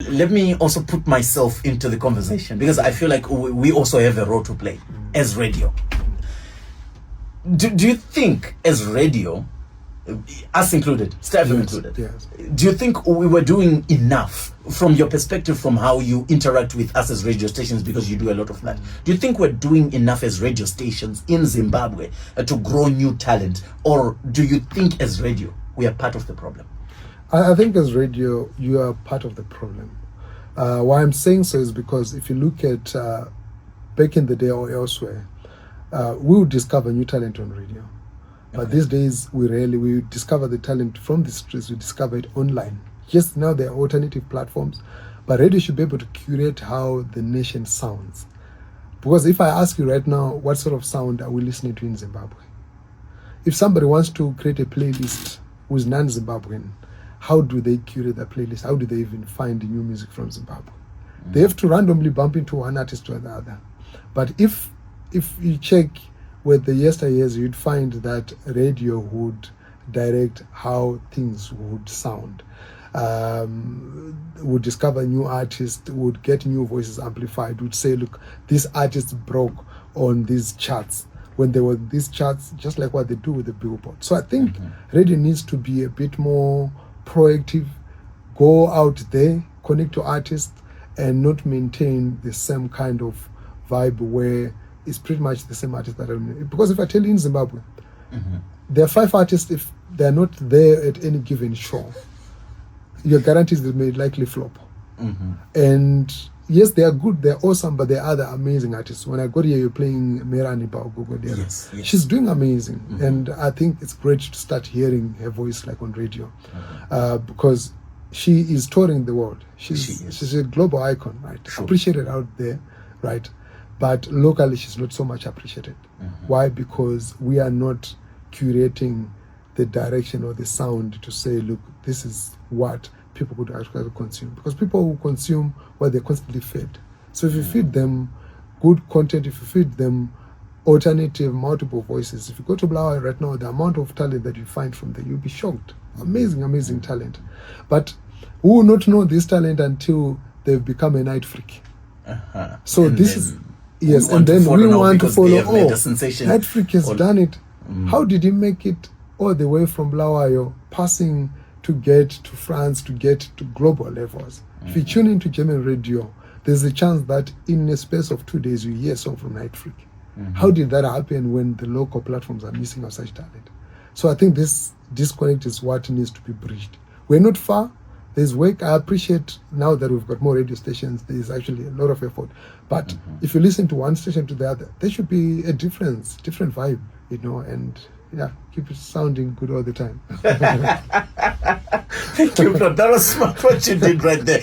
let me also put myself into the conversation, because I feel like we also have a role to play as radio. Do you think as radio, us included, Stephen included, yes, do you think we were doing enough from your perspective, from how you interact with us as radio stations, because you do a lot of that? Do you think we're doing enough as radio stations in Zimbabwe to grow new talent? Or do you think as radio, we are part of the problem? I think as radio, you are part of the problem. Why I'm saying so is because if you look at back in the day or elsewhere, we would discover new talent on radio. But these days, we discover the talent from the streets, we discover it online. Yes, now there are alternative platforms, but radio should be able to curate how the nation sounds. Because if I ask you right now, what sort of sound are we listening to in Zimbabwe? If somebody wants to create a playlist who's non-Zimbabwean, how do they curate that playlist? How do they even find new music from Zimbabwe? They have to randomly bump into one artist or the other. But if you check with the yesteryears, you'd find that radio would direct how things would sound. Would discover new artists, would get new voices amplified, would say, look, this artist broke on these charts. When there were these charts, just like what they do with the Billboard. So I think radio needs to be a bit more proactive, go out there, connect to artists, and not maintain the same kind of vibe where it's pretty much the same artist that because if I tell you in Zimbabwe, there are 5 artists, if they're not there at any given show, your guarantees they may likely flop. And yes, they are good, they're awesome, but there are other amazing artists. When I got here, you're playing Merani Baogogo there. Yes. She's doing amazing. And I think it's great to start hearing her voice like on radio, because she is touring the world. She's a global icon, right? Sure. Appreciated out there, right? But locally, she's not so much appreciated. Why? Because we are not curating the direction or the sound to say, look, this is what people could actually consume. Because people will consume what they're constantly fed. So if you feed them good content, if you feed them alternative, multiple voices, if you go to Blawa right now, the amount of talent that you find from there, you'll be shocked. Amazing, amazing talent. But we will not know this talent until they've become a night freak. So And this then is... Yes, we and then we want to follow. Night Freak has done it. How did he make it all the way from Blawayo, passing to get to France, to get to global levels? If you tune into German radio, there's a chance that in a space of 2 days you hear a song from Night Freak. How did that happen when the local platforms are missing out such talent? So I think this disconnect is what needs to be bridged. We're not far. There's work. I appreciate now that we've got more radio stations, there's actually a lot of effort. But if you listen to one station to the other, there should be a different vibe, and yeah, keep it sounding good all the time. Thank you, Plot. That was smart what you did right there.